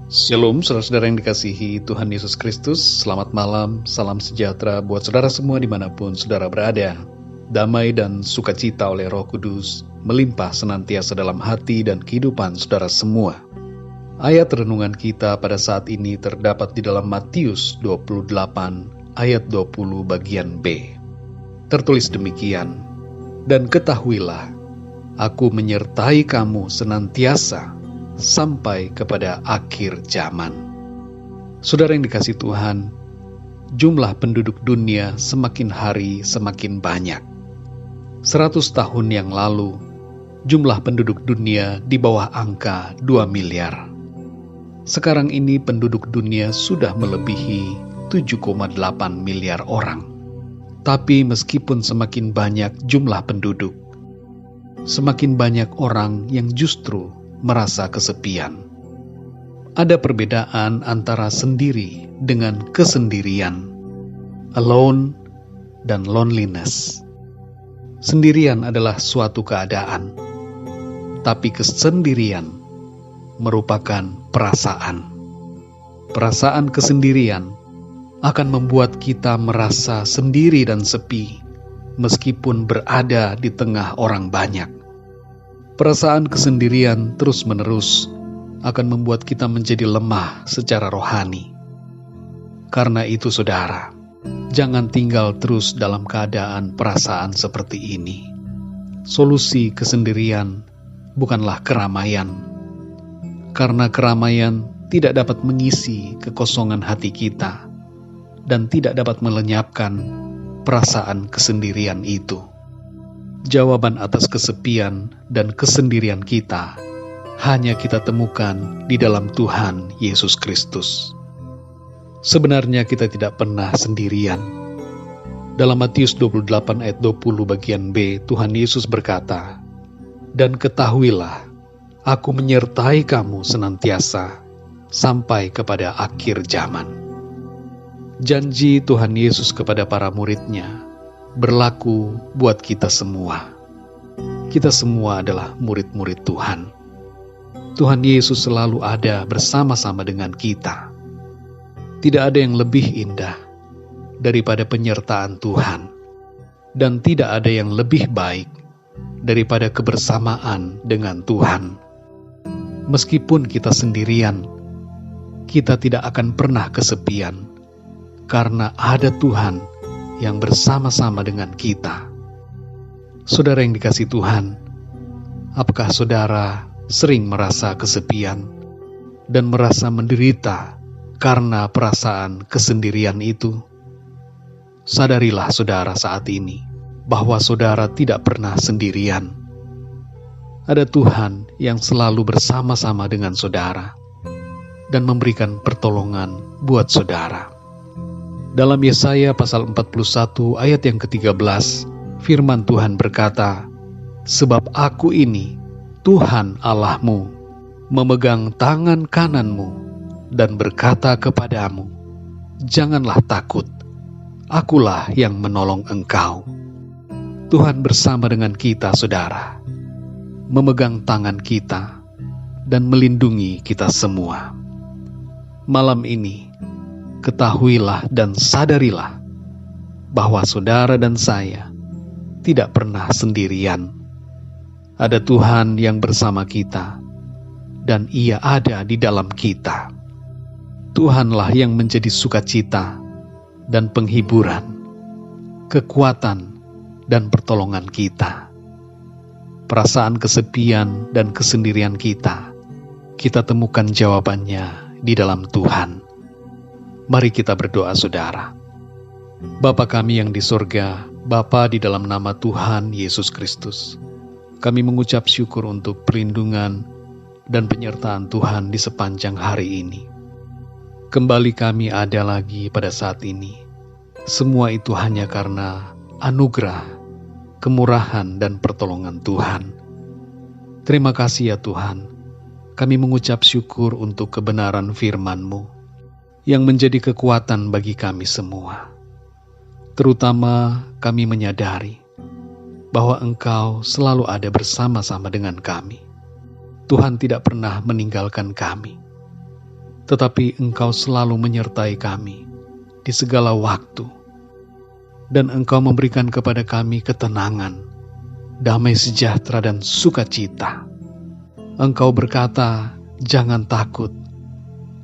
Shalom, saudara-saudara yang dikasihi Tuhan Yesus Kristus. Selamat malam, salam sejahtera buat saudara semua dimanapun saudara berada. Damai dan sukacita oleh Roh Kudus melimpah senantiasa dalam hati dan kehidupan saudara semua. Ayat renungan kita pada saat ini terdapat di dalam Matius 28 ayat 20 bagian B. Tertulis demikian, "Dan ketahuilah, aku menyertai kamu senantiasa sampai kepada akhir zaman." Saudara yang dikasihi Tuhan, jumlah penduduk dunia semakin hari semakin banyak. 100 tahun yang lalu, jumlah penduduk dunia di bawah angka 2 miliar. Sekarang ini penduduk dunia sudah melebihi 7,8 miliar orang. Tapi meskipun semakin banyak jumlah penduduk, semakin banyak orang yang justru merasa kesepian. Ada perbedaan antara sendiri dengan kesendirian, alone dan loneliness. Sendirian adalah suatu keadaan, tapi kesendirian merupakan perasaan. Perasaan kesendirian akan membuat kita merasa sendiri dan sepi, meskipun berada di tengah orang banyak. Perasaan kesendirian terus-menerus akan membuat kita menjadi lemah secara rohani. Karena itu, saudara, jangan tinggal terus dalam keadaan perasaan seperti ini. Solusi kesendirian bukanlah keramaian, karena keramaian tidak dapat mengisi kekosongan hati kita dan tidak dapat melenyapkan perasaan kesendirian itu. Jawaban atas kesepian dan kesendirian kita hanya kita temukan di dalam Tuhan Yesus Kristus. Sebenarnya kita tidak pernah sendirian. Dalam Matius 28 ayat 20 bagian B, Tuhan Yesus berkata, "Dan ketahuilah, aku menyertai kamu senantiasa sampai kepada akhir zaman." Janji Tuhan Yesus kepada para murid-Nya berlaku buat kita semua. Kita semua adalah murid-murid Tuhan. Tuhan Yesus selalu ada bersama-sama dengan kita. Tidak ada yang lebih indah daripada penyertaan Tuhan, dan tidak ada yang lebih baik daripada kebersamaan dengan Tuhan. Meskipun kita sendirian, kita tidak akan pernah kesepian, karena ada Tuhan yang bersama-sama dengan kita. Saudara yang dikasihi Tuhan, apakah saudara sering merasa kesepian dan merasa menderita karena perasaan kesendirian itu? Sadarilah saudara saat ini bahwa saudara tidak pernah sendirian. Ada Tuhan yang selalu bersama-sama dengan saudara dan memberikan pertolongan buat saudara. Dalam Yesaya pasal 41 ayat yang ke-13, firman Tuhan berkata, "Sebab aku ini, Tuhan Allahmu, memegang tangan kananmu dan berkata kepadamu, janganlah takut, akulah yang menolong engkau." Tuhan bersama dengan kita, saudara, memegang tangan kita dan melindungi kita semua. Malam ini, ketahuilah dan sadarilah bahwa saudara dan saya tidak pernah sendirian. Ada Tuhan yang bersama kita, dan Ia ada di dalam kita. Tuhanlah yang menjadi sukacita dan penghiburan, kekuatan dan pertolongan kita. Perasaan kesepian dan kesendirian kita temukan jawabannya di dalam Tuhan. Mari kita berdoa, saudara. Bapa kami yang di sorga, Bapa di dalam nama Tuhan Yesus Kristus, kami mengucap syukur untuk perlindungan dan penyertaan Tuhan di sepanjang hari ini. Kembali kami ada lagi pada saat ini. Semua itu hanya karena anugerah, kemurahan dan pertolongan Tuhan. Terima kasih ya Tuhan. Kami mengucap syukur untuk kebenaran firman-Mu yang menjadi kekuatan bagi kami semua. Terutama kami menyadari bahwa Engkau selalu ada bersama-sama dengan kami. Tuhan tidak pernah meninggalkan kami. tetapi Engkau selalu menyertai kami di segala waktu, dan Engkau memberikan kepada kami ketenangan, damai sejahtera dan sukacita. Engkau berkata, "Jangan takut,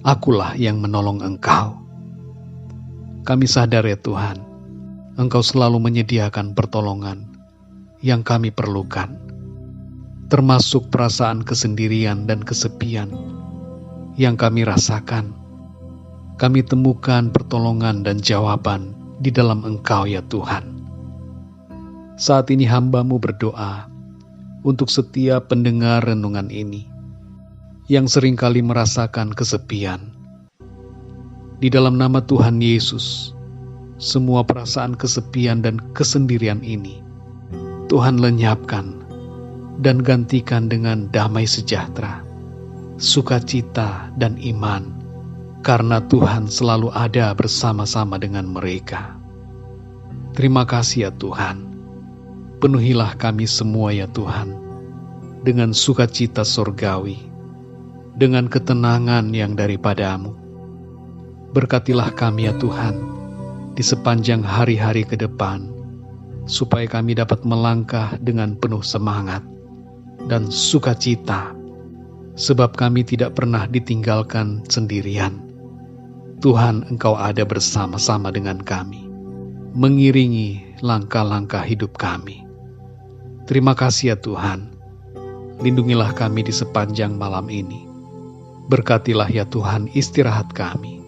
akulah yang menolong engkau." Kami sadar ya Tuhan, Engkau selalu menyediakan pertolongan yang kami perlukan, termasuk perasaan kesendirian dan kesepian yang kami rasakan. Kami temukan pertolongan dan jawaban di dalam Engkau ya Tuhan. Saat ini hamba-Mu berdoa untuk setiap pendengar renungan ini yang seringkali merasakan kesepian. Di dalam nama Tuhan Yesus, semua perasaan kesepian dan kesendirian ini Tuhan lenyapkan dan gantikan dengan damai sejahtera, sukacita dan iman, karena Tuhan selalu ada bersama-sama dengan mereka. Terima kasih ya Tuhan. Penuhilah kami semua ya Tuhan, dengan sukacita surgawi, dengan ketenangan yang daripada-Mu. Berkatilah kami ya Tuhan, di sepanjang hari-hari ke depan, supaya kami dapat melangkah dengan penuh semangat dan sukacita, sebab kami tidak pernah ditinggalkan sendirian. Tuhan, Engkau ada bersama-sama dengan kami, mengiringi langkah-langkah hidup kami. Terima kasih ya Tuhan. Lindungilah kami di sepanjang malam ini. Berkatilah ya Tuhan istirahat kami,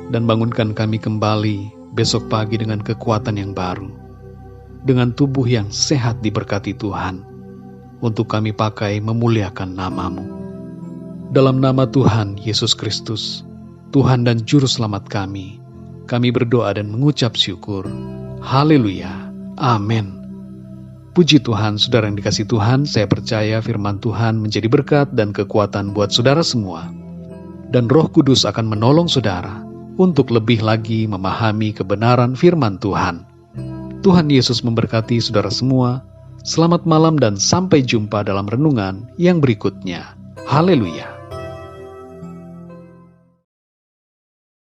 dan bangunkan kami kembali besok pagi dengan kekuatan yang baru, dengan tubuh yang sehat diberkati Tuhan, untuk kami pakai memuliakan nama-Mu. Dalam nama Tuhan Yesus Kristus, Tuhan dan Juru Selamat kami berdoa dan mengucap syukur. Haleluya. Amin. Puji Tuhan, saudara yang dikasihi Tuhan, saya percaya firman Tuhan menjadi berkat dan kekuatan buat saudara semua. Dan Roh Kudus akan menolong saudara untuk lebih lagi memahami kebenaran firman Tuhan. Tuhan Yesus memberkati saudara semua. Selamat malam dan sampai jumpa dalam renungan yang berikutnya. Haleluya.